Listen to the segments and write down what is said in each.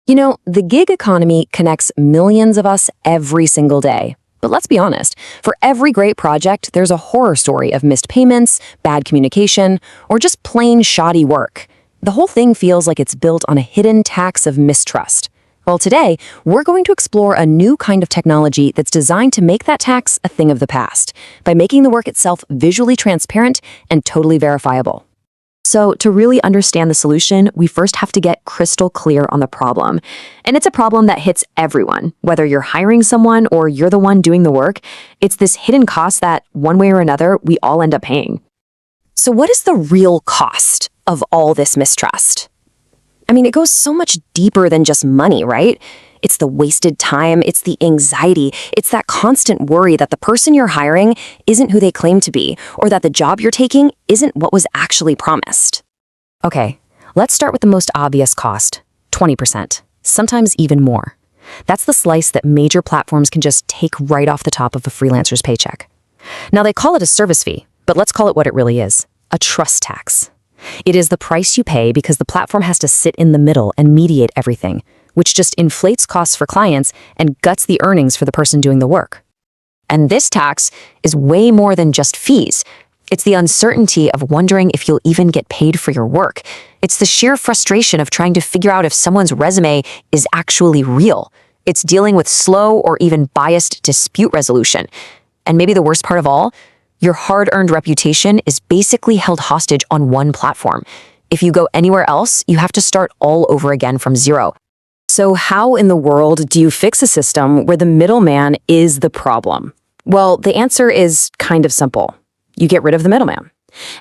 You know, the gig economy connects millions of us every single day. But let's be honest, for every great project, there's a horror story of missed payments, bad communication, or just plain shoddy work. The whole thing feels like it's built on a hidden tax of mistrust. Well, today, we're going to explore a new kind of technology that's designed to make that tax a thing of the past, by making the work itself visually transparent and totally verifiable. So to really understand the solution, we first have to get crystal clear on the problem. And it's a problem that hits everyone, whether you're hiring someone or you're the one doing the work. It's this hidden cost that, one way or another, we all end up paying. So what is the real cost of all this mistrust? I mean, it goes so much deeper than just money, right? It's the wasted time, it's the anxiety, it's that constant worry that the person you're hiring isn't who they claim to be, or that the job you're taking isn't what was actually promised. Okay, let's start with the most obvious cost, 20%, sometimes even more. That's the slice that major platforms can just take right off the top of a freelancer's paycheck. Now, they call it a service fee, but let's call it what it really is, a trust tax. It is the price you pay because the platform has to sit in the middle and mediate everything, which just inflates costs for clients and guts the earnings for the person doing the work. And this tax is way more than just fees. It's the uncertainty of wondering if you'll even get paid for your work. It's the sheer frustration of trying to figure out if someone's resume is actually real. It's dealing with slow or even biased dispute resolution. And maybe the worst part of all, your hard-earned reputation is basically held hostage on one platform. If you go anywhere else, you have to start all over again from zero. So how in the world do you fix a system where the middleman is the problem? Well, the answer is kind of simple. You get rid of the middleman.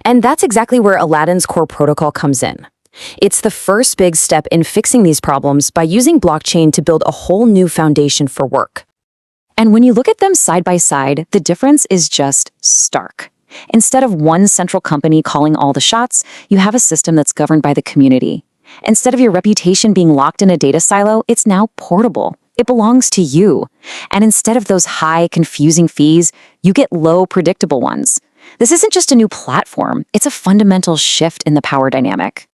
And that's exactly where Aladdin's core protocol comes in. It's the first big step in fixing these problems by using blockchain to build a whole new foundation for work. And when you look at them side by side, the difference is just stark. Instead of one central company calling all the shots, you have a system that's governed by the community. Instead of your reputation being locked in a data silo, it's now portable. It belongs to you. And instead of those high, confusing fees, you get low, predictable ones. This isn't just a new platform, it's a fundamental shift in the power dynamic.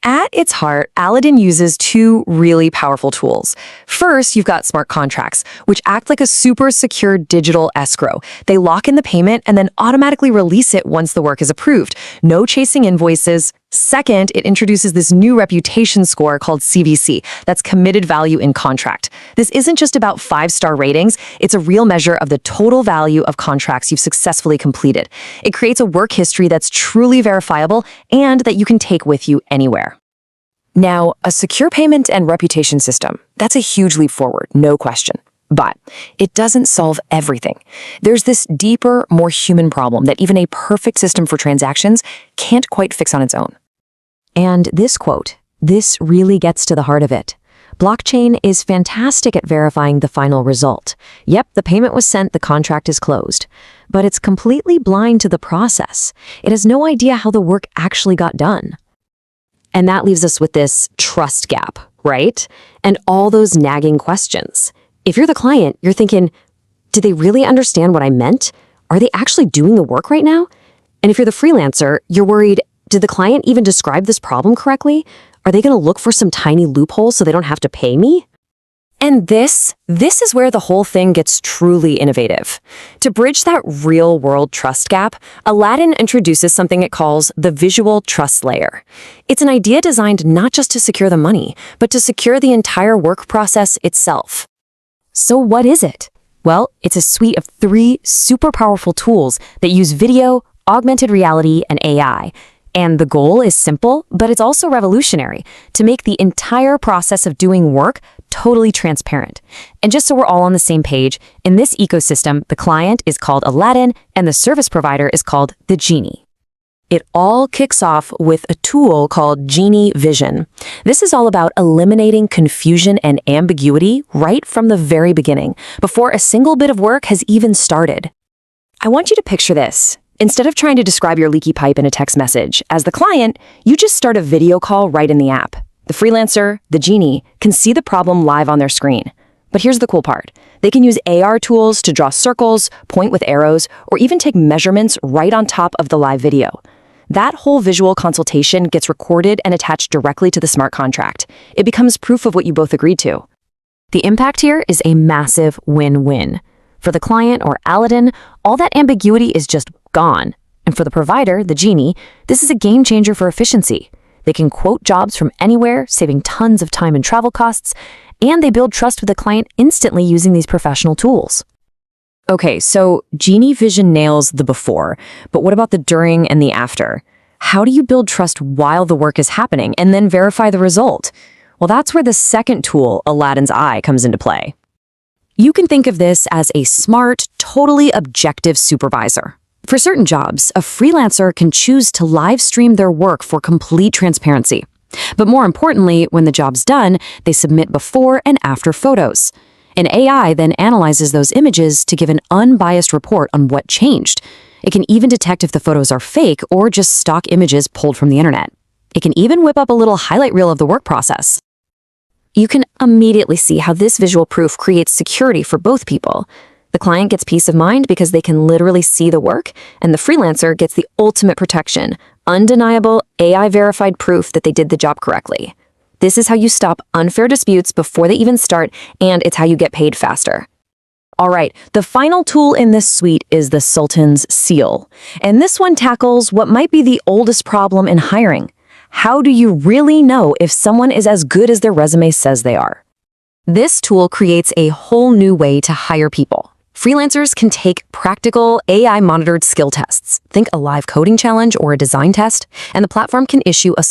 At its heart, Aladdin uses two really powerful tools. First, you've got smart contracts, which act like a super secure digital escrow. They lock in the payment and then automatically release it once the work is approved. No chasing invoices. Second, it introduces this new reputation score called CVC. That's committed value in contract. This isn't just about 5-star ratings. It's a real measure of the total value of contracts you've successfully completed. It creates a work history that's truly verifiable and that you can take with you anywhere. Now, a secure payment and reputation system, that's a huge leap forward, no question. But it doesn't solve everything. There's this deeper, more human problem that even a perfect system for transactions can't quite fix on its own. And this quote, this really gets to the heart of it. Blockchain is fantastic at verifying the final result. Yep, the payment was sent, the contract is closed. But it's completely blind to the process. It has no idea how the work actually got done. And that leaves us with this trust gap, right? And all those nagging questions. If you're the client, you're thinking, did they really understand what I meant? Are they actually doing the work right now? And if you're the freelancer, you're worried, did the client even describe this problem correctly? Are they going to look for some tiny loophole so they don't have to pay me? And this is where the whole thing gets truly innovative. To bridge that real-world trust gap, Aladdin introduces something it calls the visual trust layer. It's an idea designed not just to secure the money, but to secure the entire work process itself. So what is it? Well, it's a suite of 3 super powerful tools that use video, augmented reality, and AI. And the goal is simple, but it's also revolutionary, to make the entire process of doing work totally transparent. And just so we're all on the same page, in this ecosystem, the client is called Aladdin and the service provider is called the Genie. It all kicks off with a tool called Genie Vision. This is all about eliminating confusion and ambiguity right from the very beginning, before a single bit of work has even started. I want you to picture this. Instead of trying to describe your leaky pipe in a text message, as the client, you just start a video call right in the app. The freelancer, the Genie, can see the problem live on their screen. But here's the cool part. They can use AR tools to draw circles, point with arrows, or even take measurements right on top of the live video. That whole visual consultation gets recorded and attached directly to the smart contract. It becomes proof of what you both agreed to. The impact here is a massive win-win. For the client or Aladdin, all that ambiguity is just gone. And for the provider, the genie, this is a game changer for efficiency. They can quote jobs from anywhere, saving tons of time and travel costs, and they build trust with the client instantly using these professional tools. Okay, so Genie Vision nails the before, but what about the during and the after? How do you build trust while the work is happening and then verify the result? Well, that's where the second tool, Aladdin's Eye, comes into play. You can think of this as a smart, totally objective supervisor. For certain jobs, a freelancer can choose to live stream their work for complete transparency. But more importantly, when the job's done, they submit before and after photos. An AI then analyzes those images to give an unbiased report on what changed. It can even detect if the photos are fake or just stock images pulled from the internet. It can even whip up a little highlight reel of the work process. You can immediately see how this visual proof creates security for both people. The client gets peace of mind because they can literally see the work, and the freelancer gets the ultimate protection, undeniable AI-verified proof that they did the job correctly. This is how you stop unfair disputes before they even start, and it's how you get paid faster. All right, the final tool in this suite is the Sultan's Seal. And this one tackles what might be the oldest problem in hiring. How do you really know if someone is as good as their resume says they are? This tool creates a whole new way to hire people. Freelancers can take practical, AI-monitored skill tests. Think a live coding challenge or a design test, and the platform can issue a